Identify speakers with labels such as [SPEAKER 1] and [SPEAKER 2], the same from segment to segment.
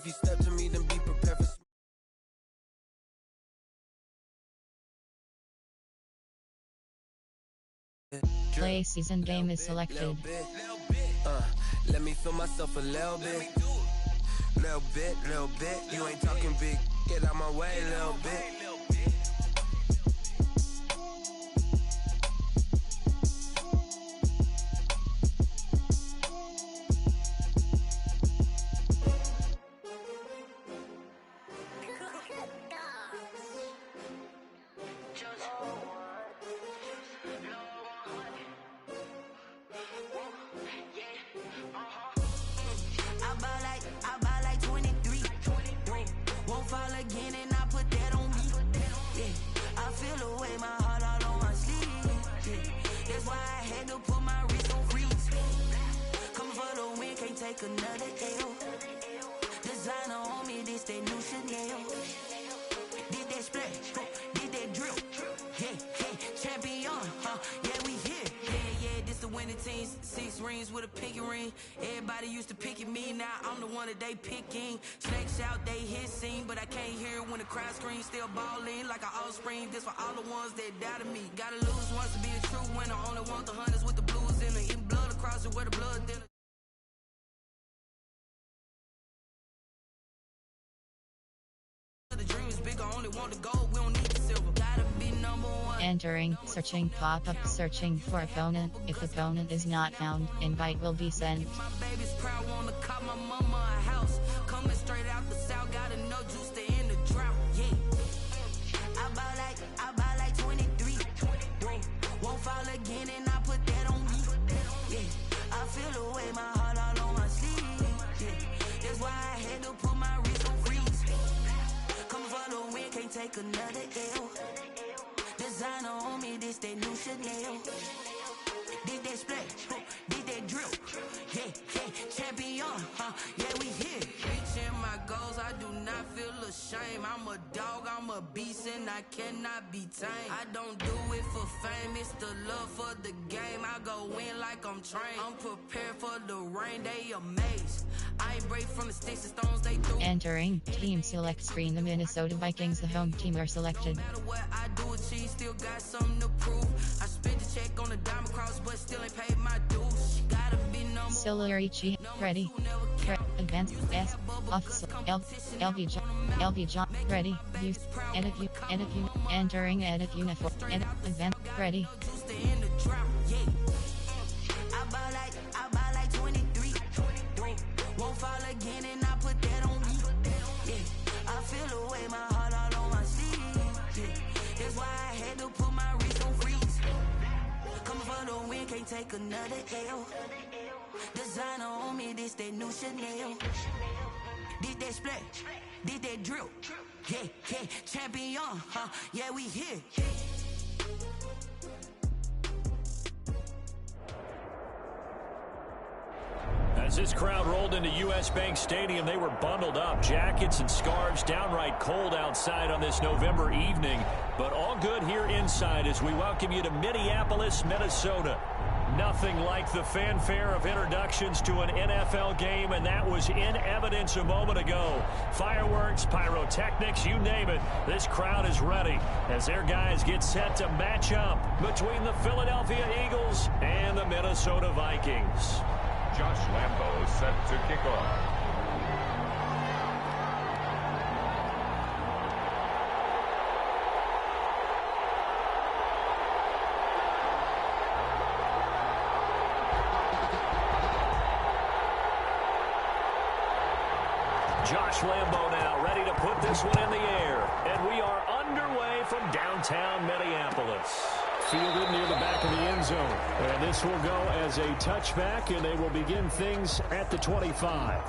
[SPEAKER 1] If you step to me, then be prepared for.
[SPEAKER 2] Play season game is selected.
[SPEAKER 1] Let me feel myself a little bit. Little bit. You ain't talking big. Get out my way, little bit.
[SPEAKER 3] I buy like 23. Won't fall again and I put that on me. Yeah, I feel away my heart all on my sleeve. Yeah, that's why I had to put my wrist on freeze. Coming for the win, can't take another L. Designer on me, this that new Chanel. Did that splash, did that drill. Yeah, champion, yeah, we here. Yeah, this the winning team. 6 rings with a pinky ring. Everybody used to pick at me, now I'm the one that they picking. Snakes out, they hit scene, but I can't hear when the crowd screams. Still balling like an offspring. This for all the ones that doubted me. Gotta lose once to be the true winner. Only want the hunters with the blues in it. Eating blood across it where the blood dinner. The dream is bigger, only want the gold, we don't need the silver. Gotta be number one.
[SPEAKER 2] Entering, searching pop-up, searching for opponent. If opponent is not found, invite will be sent.
[SPEAKER 3] My baby's proud, wanna cop my mama a house. Coming straight out the south, got enough juice to end the drought. Yeah, I buy like 23. Won't fall again and I put that on me. Yeah, I feel away my heart all on my sleeve. Yeah, that's why I had to put my wrist on freeze. Coming for the win, can't take another L. Designer on me, this that new Chanel. Did that splash, did that drill. Yeah, champion, yeah, we here. Reaching my goals, I do not feel ashamed. I'm a dog, I'm a beast, and I cannot be tamed. I don't do it for fame, it's the love for the game. I go in like I'm trained. I'm prepared for the rain, they amazed. I ain't break from the sticks and stones they threw.
[SPEAKER 2] Entering, team select screen. The Minnesota Vikings, the home team, are selected.
[SPEAKER 3] No matter what I do, achieve, still got something to prove. I spent the check on the diamond cross, but still ain't paid my dues. Gotta be number
[SPEAKER 2] Solarici, ready. Advanced S, officer, LV John, ready. Use, edit view, entering, edit uniform, edit, event, ready.
[SPEAKER 3] I buy like 23. Won't fall again and I put that on me. Yeah, I feel away my heart all on my sleeve. Yeah, that's why I had to put my wrist on freeze. Coming for the win, can't take another L. Designer on me, this that new Chanel. Did that splash, did that drill. Yeah, champion, yeah, we here.
[SPEAKER 4] As this crowd rolled into U.S. Bank Stadium, they were bundled up, jackets and scarves, downright cold outside on this November evening. But all good here inside as we welcome you to Minneapolis, Minnesota. Nothing like the fanfare of introductions to an NFL game, and that was in evidence a moment ago. Fireworks, pyrotechnics, you name it. This crowd is ready as their guys get set to match up between the Philadelphia Eagles and the Minnesota Vikings.
[SPEAKER 5] Josh Lambo is set to kick off.
[SPEAKER 4] Josh Lambo now ready to put this one in the air. And we are underway from downtown Minneapolis. Fielded near the back of the end zone. And this will go as a touchback, and they will begin things at the 25.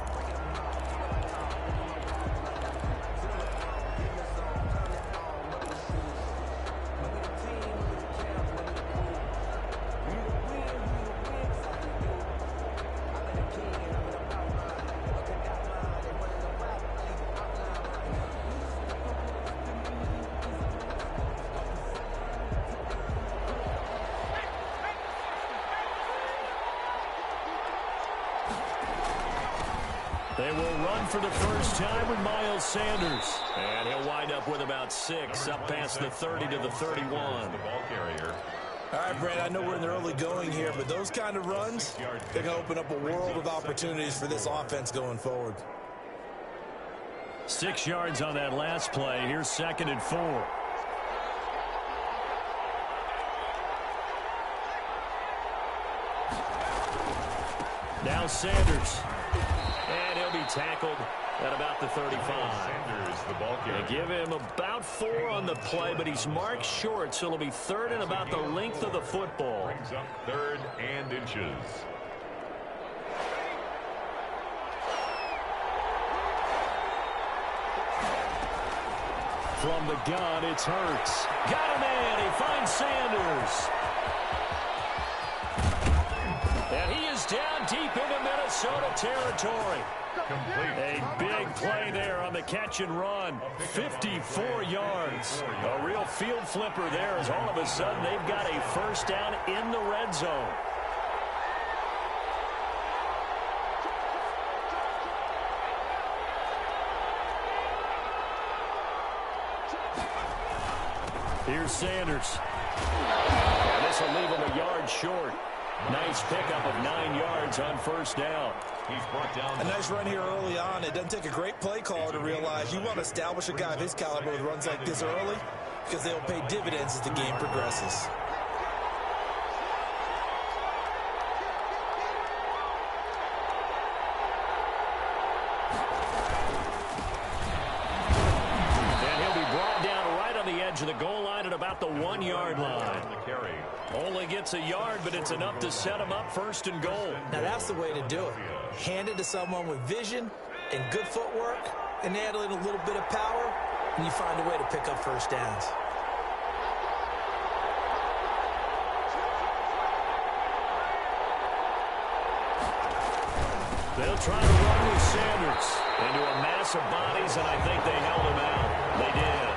[SPEAKER 4] for the first time with Miles Sanders. And he'll wind up with about 6, up past the 30 to the 31.
[SPEAKER 5] The ball carrier.
[SPEAKER 6] All right, Brad, I know we're in the early going here, but those kind of runs, they're going to open up a world of opportunities for this offense going forward.
[SPEAKER 4] 6 yards on that last play. Here's 2nd and 4. Now Sanders. And he'll be tackled at about the 35.
[SPEAKER 5] Sanders, the ball carrier.
[SPEAKER 4] They give him about 4 on the play, but he's marked short, so it'll be 3rd and about the length of the football.
[SPEAKER 5] Brings up 3rd and inches.
[SPEAKER 4] From the gun, it's Hurts. Got a man. He finds Sanders. And he is down deep into Minnesota territory.
[SPEAKER 5] Complete.
[SPEAKER 4] A big play there on the catch and run. 54 yards. A real field flipper there as all of a sudden they've got a first down in the red zone. Here's Sanders. And this will leave him a yard short. Nice pickup of 9 yards on first down.
[SPEAKER 5] He's brought down.
[SPEAKER 6] A nice run here early on. It doesn't take a great play caller to realize you want to establish a guy of his caliber with runs like this early because they'll pay dividends as the game progresses.
[SPEAKER 4] And he'll be brought down right on the edge of the goal line at about the 1 yard line.
[SPEAKER 5] The carry.
[SPEAKER 4] Only gets a yard, but it's enough to set him up 1st and goal.
[SPEAKER 6] Now that's the way to do it. Hand it to someone with vision and good footwork and add in a little bit of power, and you find a way to pick up first downs.
[SPEAKER 4] They'll try to run with Sanders into a mass of bodies, and I think they held him out. They did.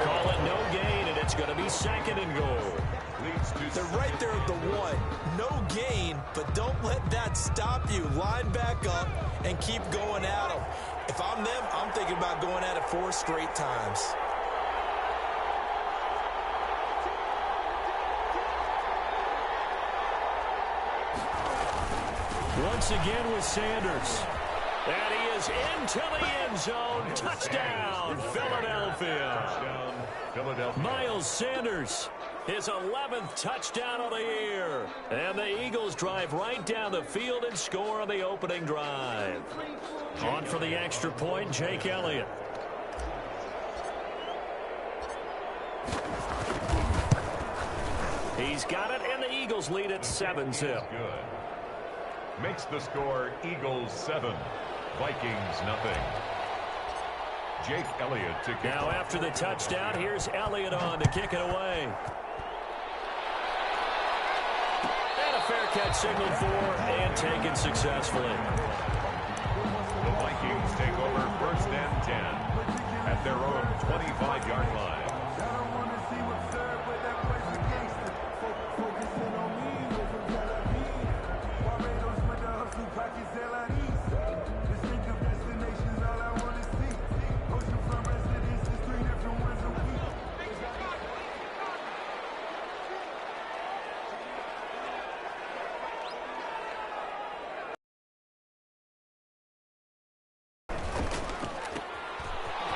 [SPEAKER 4] Call it no gain, and it's going to be 2nd and goal.
[SPEAKER 6] They're right there at the 1. No gain, but don't let that stop you. Line back up and keep going at them. If I'm them, I'm thinking about going at it 4 straight times.
[SPEAKER 4] Once again with Sanders. And he is into the end zone. Touchdown, Philadelphia.
[SPEAKER 5] Touchdown, Philadelphia.
[SPEAKER 4] Miles Sanders, his 11th touchdown of the year. And the Eagles drive right down the field and score on the opening drive. On for the extra point, Jake Elliott. He's got it, and the Eagles lead at 7-zip.
[SPEAKER 5] Good. Makes the score Eagles 7, Vikings nothing. Jake Elliott to kick.
[SPEAKER 4] Now after the touchdown, here's Elliott on to kick it away. And a fair catch signaled for and taken successfully.
[SPEAKER 5] The Vikings take over 1st and 10 at their own 25-yard line.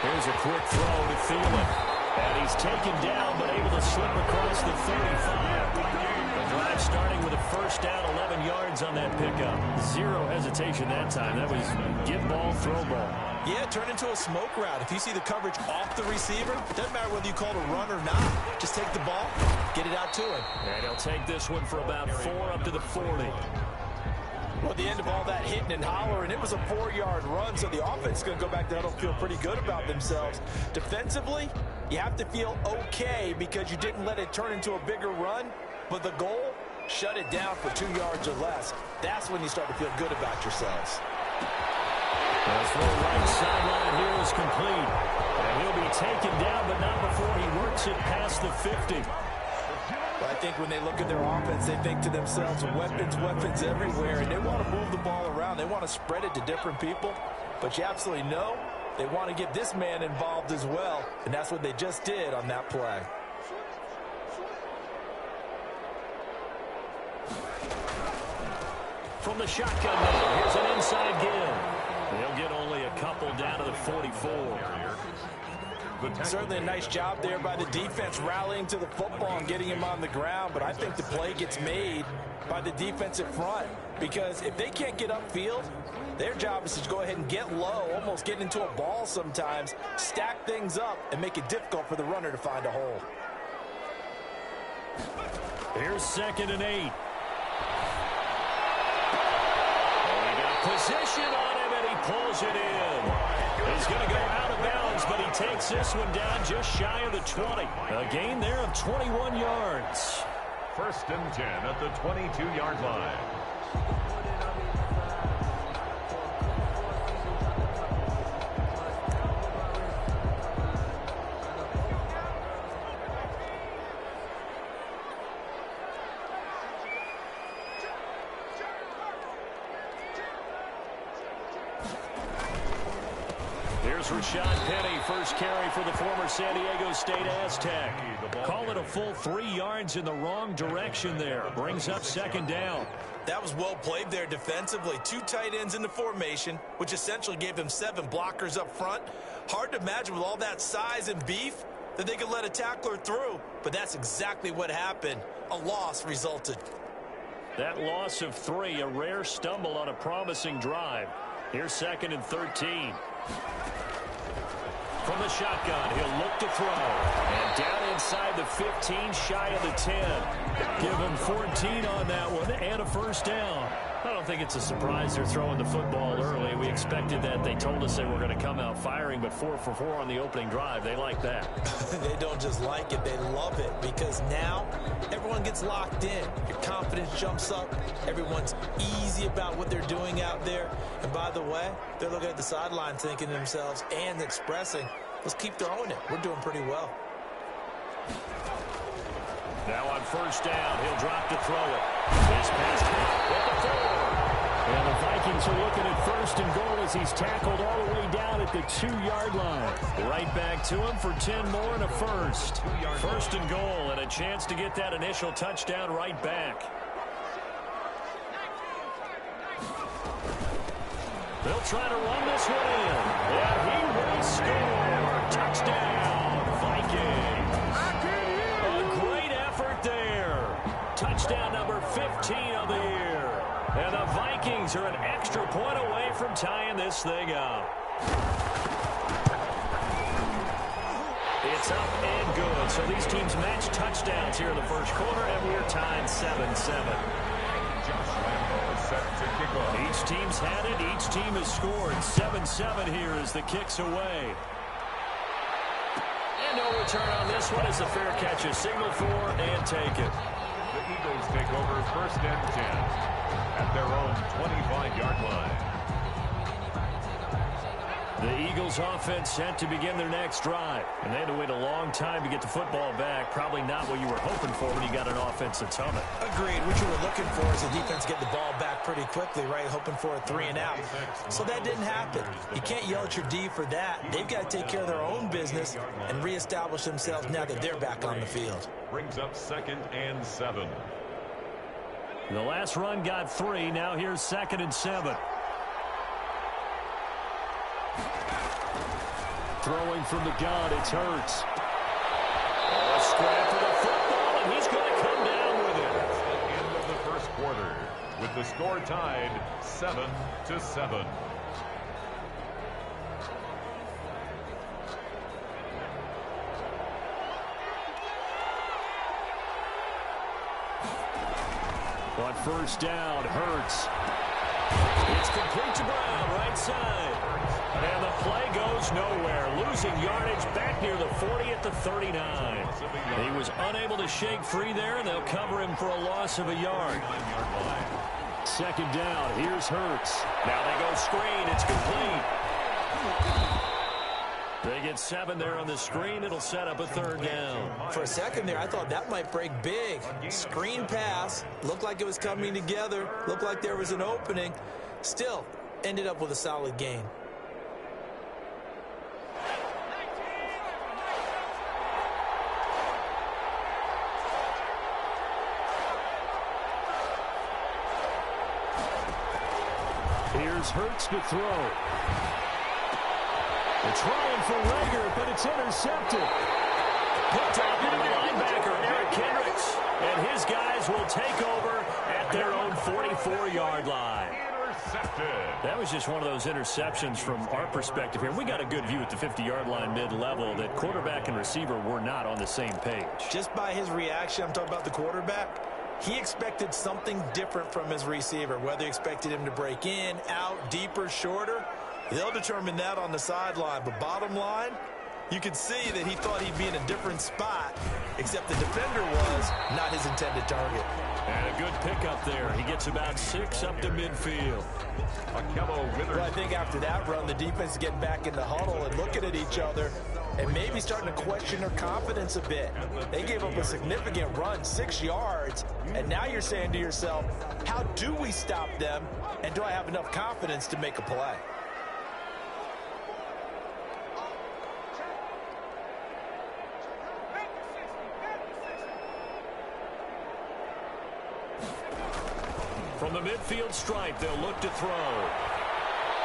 [SPEAKER 4] Here's a quick throw to Thielen. And he's taken down, but able to slip across the 35. The drive starting with a first down, 11 yards on that pickup. 0 hesitation that time. That was give ball, throw ball.
[SPEAKER 6] Yeah, turn into a smoke route. If you see the coverage off the receiver, doesn't matter whether you call it a run or not. Just take the ball, get it out to him.
[SPEAKER 4] And he'll take this one for about 4 up to the 40.
[SPEAKER 6] Well, at the end of all that hitting and hollering, it was a 4-yard run, so the offense is going to go back there and feel pretty good about themselves. Defensively, you have to feel okay because you didn't let it turn into a bigger run, but the goal, shut it down for 2 yards or less. That's when you start to feel good about yourselves.
[SPEAKER 4] The throw right sideline here is complete. And he'll be taken down, but not before he works it past the 50.
[SPEAKER 6] But I think when they look at their offense, they think to themselves, weapons, weapons everywhere, and they want to move the ball around. They want to spread it to different people. but you absolutely know they want to get this man involved as well, and that's what they just did on that play.
[SPEAKER 4] From the shotgun now, here's an inside give. They'll get only a couple down to the 44.
[SPEAKER 6] Certainly a nice job there by the defense rallying to the football and getting him on the ground, but I think the play gets made by the defensive front, because if they can't get upfield, their job is to go ahead and get low, almost get into a ball sometimes, stack things up, and make it difficult for the runner to find a hole.
[SPEAKER 4] Here's 2nd and 8. Position on him, and he pulls it in. He's going to go out of bounds, but he takes this one down just shy of the 20. A gain there of 21 yards.
[SPEAKER 5] 1st and 10 at the 22-yard line.
[SPEAKER 4] Here's Rashad Penny, first carry for the former San Diego State Aztec. Call it a full 3 yards in the wrong direction there. Brings up 2nd down.
[SPEAKER 6] That was well played there defensively. 2 tight ends in the formation, which essentially gave them 7 blockers up front. Hard to imagine with all that size and beef that they could let a tackler through, but that's exactly what happened. A loss resulted.
[SPEAKER 4] That loss of 3, a rare stumble on a promising drive. Here's 2nd and 13. From the shotgun, he'll look to throw. And down inside the 15, shy of the 10. Give him 14 on that one and a first down. I don't think it's a surprise they're throwing the football early. We expected that. They told us they were going to come out firing, but 4 for 4 on the opening drive. They like that.
[SPEAKER 6] They don't just like it, they love it, because now everyone gets locked in. Your confidence jumps up. Everyone's easy about what they're doing out there. And by the way, they're looking at the sideline thinking to themselves and expressing, let's keep throwing it. We're doing pretty well.
[SPEAKER 4] Now on 1st down, he'll drop to throw it. This pass at the 4. And the Vikings are looking at 1st and goal as he's tackled all the way down at the 2-yard line. Right back to him for 10 more and a first. 1st and goal and a chance to get that initial touchdown right back. They'll try to run this one in. And he will score. Touchdown, Vikings. A great effort there. Touchdown number 15 of the year. And the Vikings are an extra point away from tying this thing up. It's up and good. So these teams match touchdowns here in the first quarter, and we're tied 7-7. Each team's had it. Each team has scored. 7-7 here as the kick's away. And no return on this one as the fair catch is signaled for and taken.
[SPEAKER 5] The Eagles take over 1st and 10 at their own 25-yard line.
[SPEAKER 4] The Eagles offense set to begin their next drive. And they had to wait a long time to get the football back. Probably not what you were hoping for when you got an offense that's humming.
[SPEAKER 6] Agreed. What you were looking for is the defense get the ball back pretty quickly, right? Hoping for a 3 and out. So that didn't happen. You can't yell at your D for that. They've got to take care of their own business and reestablish themselves now that they're back on the field.
[SPEAKER 5] Brings up 2nd and 7.
[SPEAKER 4] The last run got 3. Now here's 2nd and 7. Throwing from the gun, it's Hurts. A scrap for the football, and he's going to come down with it.
[SPEAKER 5] At the end of the first quarter, with the score tied 7-7.
[SPEAKER 4] On 1st down, Hurts. It's complete to Brown, right side. And the play goes nowhere. Losing yardage back near the 40 at the 39. He was unable to shake free there, and they'll cover him for a loss of a yard. 2nd down, here's Hurts. Now they go screen, it's complete. They get 7 there on the screen. It'll set up a 3rd down.
[SPEAKER 6] For a second there, I thought that might break big. Screen pass. Looked like it was coming together. Looked like there was an opening. Still, ended up with a solid gain.
[SPEAKER 4] Here's Hurts to throw. They're trying for Rager, but it's intercepted. Picked up by the linebacker, Eric Kendricks. And his guys will take over at their own 44-yard line. That was just one of those interceptions from our perspective here. We got a good view at the 50-yard line mid-level that quarterback and receiver were not on the same page.
[SPEAKER 6] Just by his reaction, I'm talking about the quarterback, he expected something different from his receiver, whether he expected him to break in, out, deeper, shorter. They'll determine that on the sideline. But bottom line, you could see that he thought he'd be in a different spot, except the defender was not his intended target.
[SPEAKER 4] And a good pickup there. He gets about 6 up to midfield.
[SPEAKER 6] Well, I think after that run, the defense is getting back in the huddle and looking at each other and maybe starting to question their confidence a bit. They gave up a significant run, 6 yards, and now you're saying to yourself, how do we stop them, and do I have enough confidence to make a play?
[SPEAKER 4] From the midfield stripe, they'll look to throw.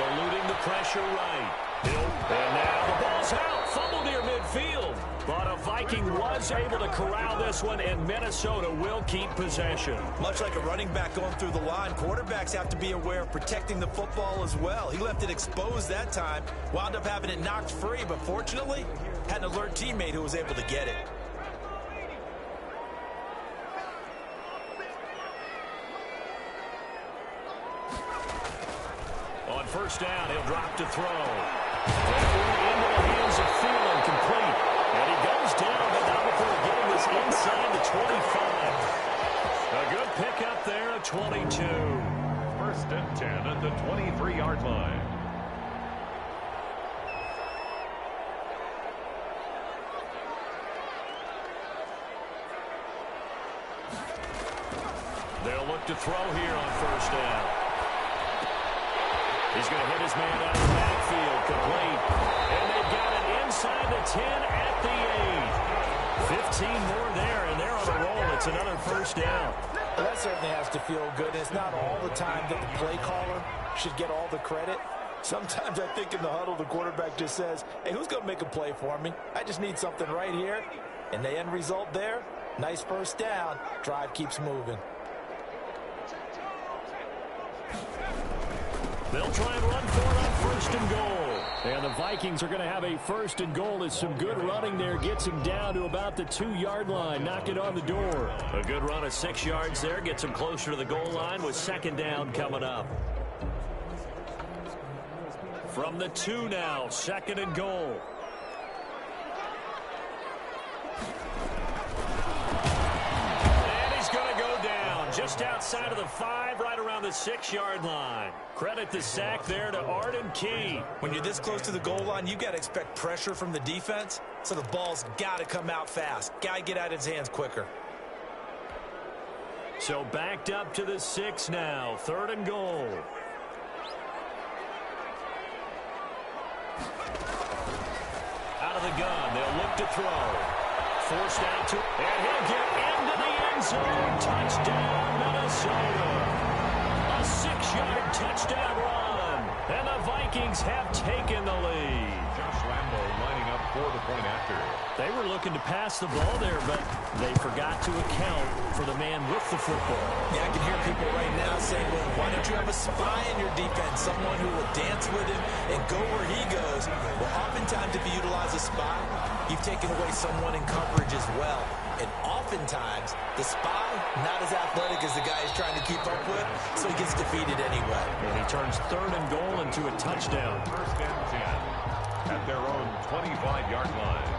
[SPEAKER 4] Eluding the pressure right. And now the ball's out. Fumble near midfield. But a Viking was able to corral this one, and Minnesota will keep possession.
[SPEAKER 6] Much like a running back going through the line, quarterbacks have to be aware of protecting the football as well. He left it exposed that time, wound up having it knocked free, but fortunately, had an alert teammate who was able to get it.
[SPEAKER 4] On first down, he'll drop to throw. Into the hands of Thielen, complete. And he goes down, but not before getting this inside the 25. A good pickup there at 22.
[SPEAKER 5] First and 10 at the 23-yard line.
[SPEAKER 4] They'll look to throw here on first down. He's going to hit his man out of the backfield, complete. And they've got it inside the 10 at the 8. 15 more there, and they're on a roll. It's another first down.
[SPEAKER 6] Well, that certainly has to feel good. It's not all the time that the play caller should get all the credit. Sometimes I think in the huddle, the quarterback just says, hey, who's going to make a play for me? I just need something right here. And the end result there, nice first down. Drive keeps moving.
[SPEAKER 4] They'll try and run for it on first and goal. And the Vikings are going to have a first and goal as some good running there gets him down to about the 2-yard line. Knock it on the door. A good run of 6 yards there gets him closer to the goal line with second down coming up. From the 2 now, second and goal. And he's going to go down just outside of the 5, right around the 6-yard line. Credit the sack there to Arden Key.
[SPEAKER 6] When you're this close to the goal line, you got to expect pressure from the defense, so the ball's got to come out fast. Got to get out of his hands quicker.
[SPEAKER 4] So backed up to the 6 now, third and goal. Out of the gun, they'll look to throw. Forced out to, and he'll get into the end zone. Touchdown, Minnesota. A 6-yard touchdown run, and the Vikings have taken the lead.
[SPEAKER 5] Josh Lambo lining up for the point after.
[SPEAKER 4] They were looking to pass the ball there, but they forgot to account for the man with the football.
[SPEAKER 6] Yeah, I can hear people right now saying, well, why don't you have a spy in your defense, someone who will dance with him and go where he goes? Well, oftentimes if you utilize a spy, you've taken away someone in coverage as well. And oftentimes, the spy, not as athletic as the guy he's trying to keep up with, so he gets defeated anyway.
[SPEAKER 4] And he turns third and goal into a touchdown.
[SPEAKER 5] First and 10 at their own 25-yard line.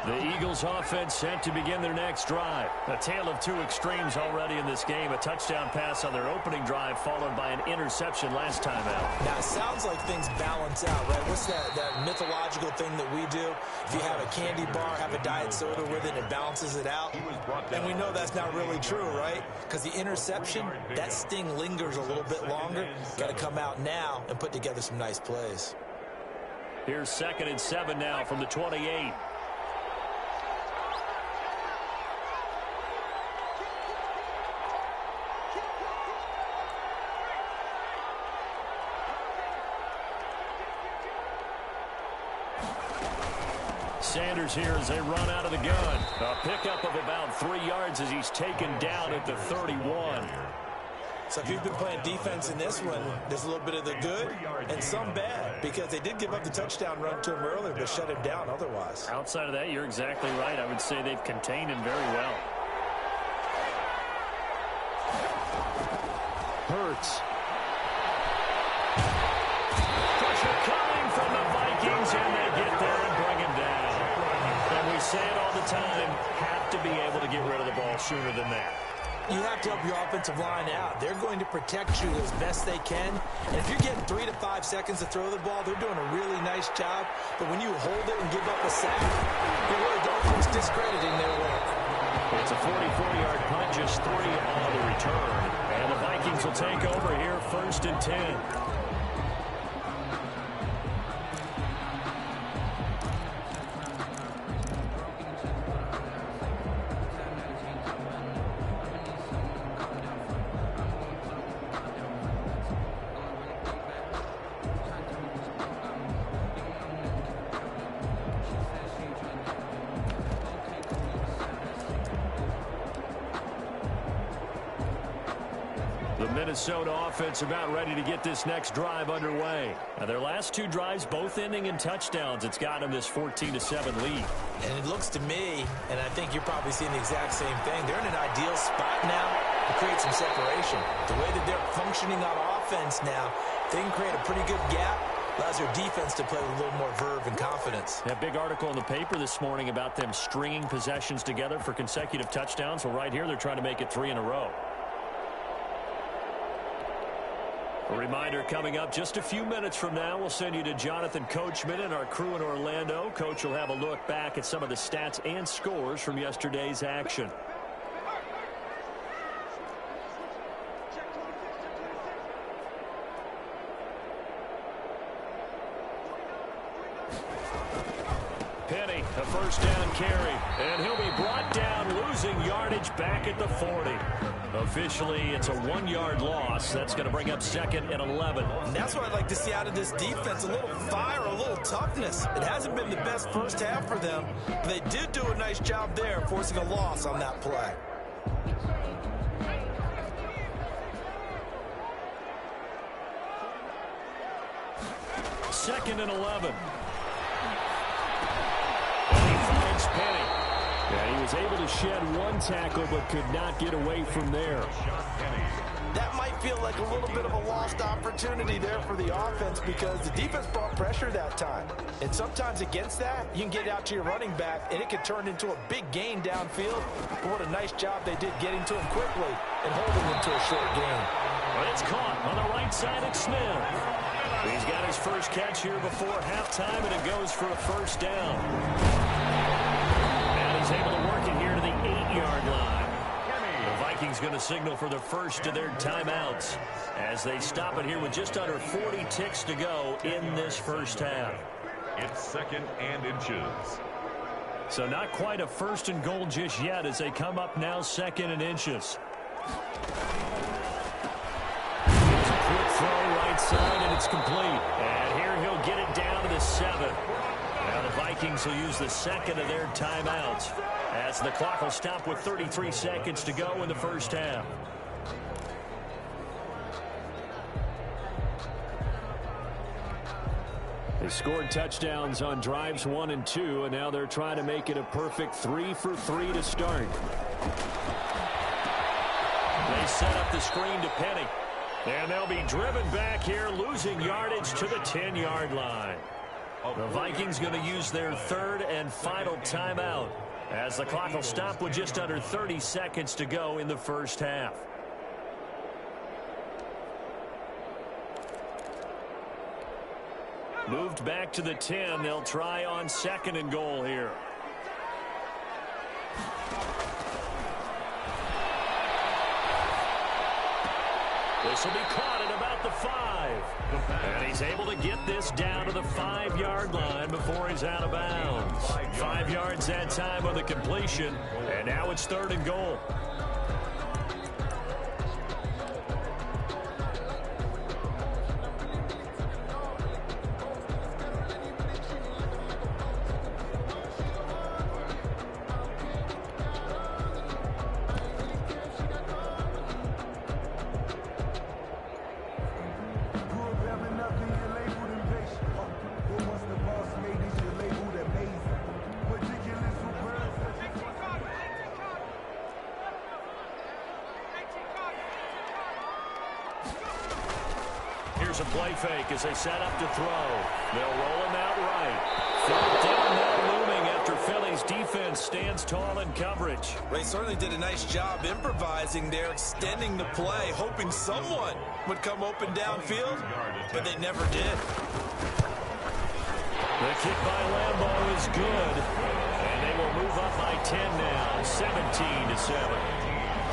[SPEAKER 4] The Eagles offense set to begin their next drive. A tale of two extremes already in this game. A touchdown pass on their opening drive followed by an interception last time out.
[SPEAKER 6] Now, it sounds like things balance out, right? What's that mythological thing that we do? If you have a candy bar, have a diet soda with it, it balances it out. And we know that's not really true, right? Because the interception, that sting lingers a little bit longer. Got to come out now and put together some nice plays.
[SPEAKER 4] Here's 2nd and 7 now from the 28. Sanders here as they run out of the gun. A pickup of about 3 yards as he's taken down at the 31.
[SPEAKER 6] So if you've been playing defense in this one, there's a little bit of the good and some bad, because they did give up the touchdown run to him earlier, but shut him down otherwise.
[SPEAKER 4] Outside of that, you're exactly right. I would say they've contained him very well. Hurts. Pressure coming from the Vikings, and they get there and bring him down. And we say it all the time, have to be able to get rid of the ball sooner than that.
[SPEAKER 6] You have to help your offensive line out. They're going to protect you as best they can. And if you're getting 3 to 5 seconds to throw the ball, they're doing a really nice job. But when you hold it and give up a sack, you're really almost discrediting their work.
[SPEAKER 4] It's a 44-yard punt, just 3 on the return. And the Vikings will take over here, 1st and 10. Minnesota offense about ready to get this next drive underway. Now, their last 2 drives both ending in touchdowns. It's got them this 14-7 lead.
[SPEAKER 6] And it looks to me, and I think you're probably seeing the exact same thing, they're in an ideal spot now to create some separation. The way that they're functioning on offense now, they can create a pretty good gap. Allows their defense to play with a little more verve and confidence.
[SPEAKER 4] A big article in the paper this morning about them stringing possessions together for consecutive touchdowns. Well, right here they're trying to make it 3 in a row. A reminder coming up just a few minutes from now, we'll send you to Jonathan Coachman and our crew in Orlando. Coach will have a look back at some of the stats and scores from yesterday's action. Penny, a 1st down carry, and he'll be brought down, losing yardage back at the 40. Officially, it's a 1-yard loss. That's going to bring up 2nd and 11.
[SPEAKER 6] And that's what I'd like to see out of this defense, a little fire, a little toughness. It hasn't been the best first half for them, but they did do a nice job there, forcing a loss on that play.
[SPEAKER 4] Second and 11. And he finds Penny. Yeah, he was able to shed 1 tackle, but could not get away from there.
[SPEAKER 6] That might feel like a little bit of a lost opportunity there for the offense, because the defense brought pressure that time. And sometimes against that, you can get out to your running back, and it can turn into a big gain downfield. But what a nice job they did getting to him quickly and holding him to a short gain.
[SPEAKER 4] But it's caught on the right side of Smith. He's got his first catch here before halftime, and it goes for a 1st down. And he's able to work it here to the 8-yard line. The Vikings going to signal for the first of their timeouts as they stop it here with just under 40 ticks to go in this first half.
[SPEAKER 5] It's 2nd and inches.
[SPEAKER 4] So not quite a 1st and goal just yet as they come up now 2nd and inches. Quick throw right side, and it's complete. And here he'll get it down to the 7. Now the Vikings will use the 2nd of their timeouts as the clock will stop with 33 seconds to go in the first half. They scored touchdowns on drives 1 and 2, and now they're trying to make it a perfect 3 for 3 to start. They set up the screen to Penny. And they'll be driven back here, losing yardage to the 10-yard line. The Vikings going to use their 3rd and final timeout as the clock will stop with just under 30 seconds to go in the first half. Moved back to the 10. They'll try on 2nd and goal here. This will be caught at about the 5. And he's able to get this down to the 5-yard line before he's out of bounds. 5 yards that time on the completion. And now it's 3rd and goal. Here's a play fake as they set up to throw. They'll roll him out right. Third down now looming after Philly's defense stands tall in coverage.
[SPEAKER 6] They certainly did a nice job improvising there, extending the play, hoping someone would come open downfield, but they never did.
[SPEAKER 4] The kick by Lambeau is good, and they will move up by 10 now, 17-7.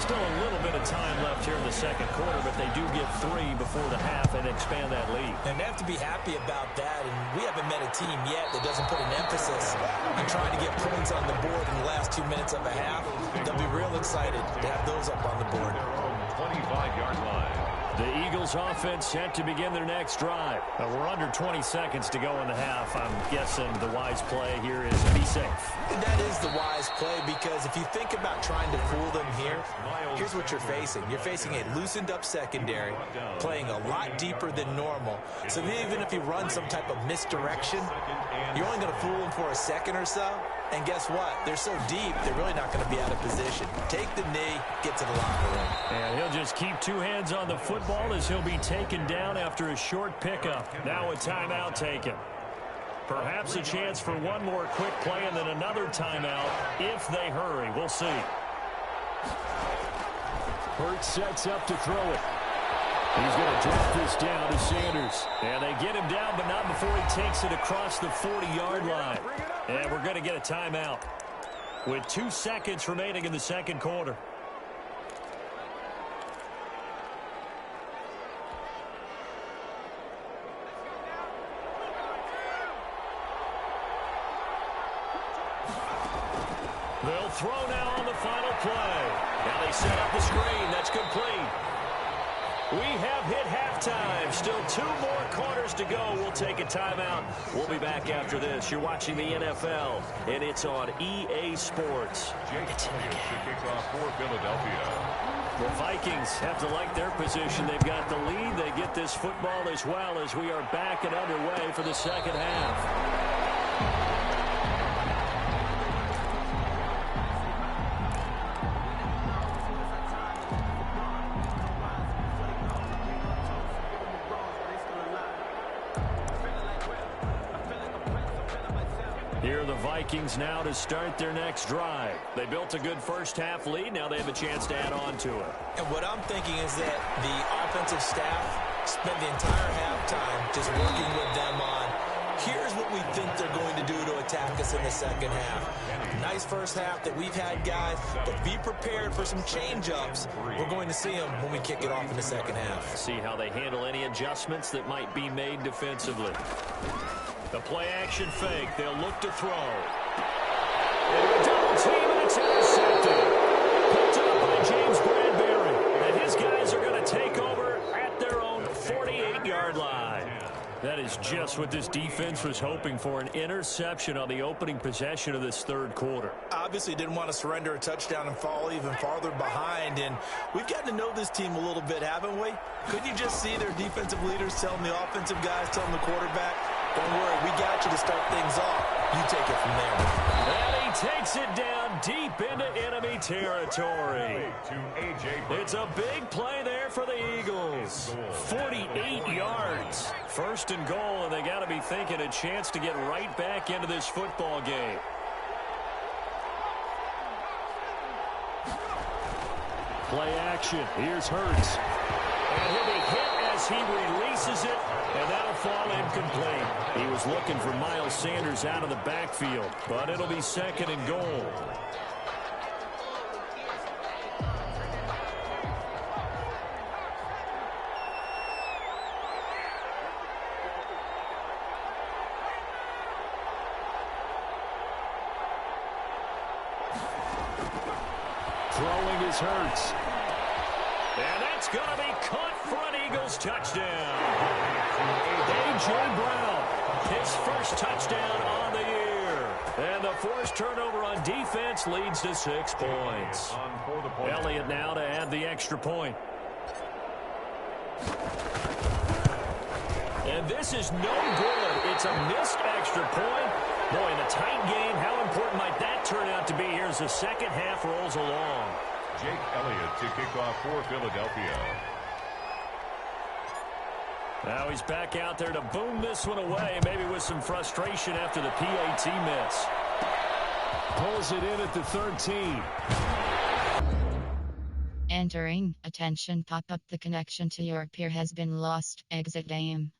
[SPEAKER 4] Still a little bit of time left here in the second quarter, but they do get 3 before the half and expand that lead.
[SPEAKER 6] And they have to be happy about that, and we haven't met a team yet that doesn't put an emphasis on trying to get points on the board in the last 2 minutes of a half. They'll be real excited to have those up on the board.
[SPEAKER 5] 25-yard line.
[SPEAKER 4] The Eagles offense set to begin their next drive. We're under 20 seconds to go in the half. I'm guessing the wise play here is be safe.
[SPEAKER 6] That is the wise play, because if you think about trying to fool them here, here's what you're facing. You're facing a loosened up secondary, playing a lot deeper than normal. So even if you run some type of misdirection, you're only going to fool them for a second or so. And guess what? They're so deep, they're really not going to be out of position. Take the knee, get to the locker room.
[SPEAKER 4] And he'll just keep 2 hands on the football as he'll be taken down after a short pickup. Now a timeout taken. Perhaps a chance for one more quick play and then another timeout if they hurry. We'll see. Hurts sets up to throw it. He's going to drop this down to Sanders. And they get him down, but not before he takes it across the 40-yard line. And we're going to get a timeout with 2 seconds remaining in the second quarter. They'll throw now on the final play. Now they set up the screen. That's complete. We have hit halftime. Still 2 more quarters to go. We'll take a timeout. We'll be back after this. You're watching the NFL, and it's on EA Sports.
[SPEAKER 5] It's in the kickoff for Philadelphia.
[SPEAKER 4] The Vikings have to like their position. They've got the lead. They get this football as well as we are back and underway for the second half. Here are the Vikings now to start their next drive. They built a good first-half lead. Now they have a chance to add on to it.
[SPEAKER 6] And what I'm thinking is that the offensive staff spent the entire halftime just working with them on, here's what we think they're going to do to attack us in the second half. Nice first half that we've had, guys, but be prepared for some change-ups. We're going to see them when we kick it off in the second half.
[SPEAKER 4] See how they handle any adjustments that might be made defensively. The play-action fake. They'll look to throw. And a double team, and it's intercepted. Picked up by James Bradbury. And his guys are going to take over at their own 48-yard line. That is just what this defense was hoping for, an interception on the opening possession of this third quarter.
[SPEAKER 6] Obviously didn't want to surrender a touchdown and fall even farther behind, and we've gotten to know this team a little bit, haven't we? Couldn't you just see their defensive leaders telling the offensive guys, telling the quarterback, don't worry, we got you to start things off. You take it from there.
[SPEAKER 4] And he takes it down deep into enemy territory. It's a big play there for the Eagles. 48 yards. First and goal, and they got to be thinking a chance to get right back into this football game. Play action. Here's Hurts. And he'll be hit as he releases it, and that'll fall incomplete. He was looking for Miles Sanders out of the backfield, but it'll be second and goal. Throwing is Hurts. And that's going to be caught for an Eagles touchdown. A.J. Brown, his first touchdown on the year. And the forced turnover on defense leads to 6 points. Elliott now to add the extra point. And this is no good. It's a missed extra point. Boy, in a tight game, how important might that turn out to be here as the second half rolls along?
[SPEAKER 5] Jake Elliott to kick off for Philadelphia.
[SPEAKER 4] Now he's back out there to boom this one away, maybe with some frustration after the PAT miss.
[SPEAKER 7] Pulls it in at the 13.
[SPEAKER 2] Entering, attention, pop up, the connection to your peer has been lost, exit game.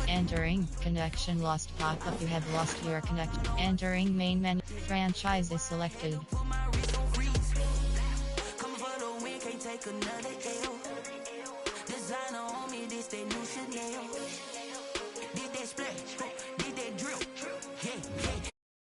[SPEAKER 2] Entering, connection lost, pop up, you have lost your connection. Entering main menu, franchise is selected.
[SPEAKER 3] Come for the win, can't take another L.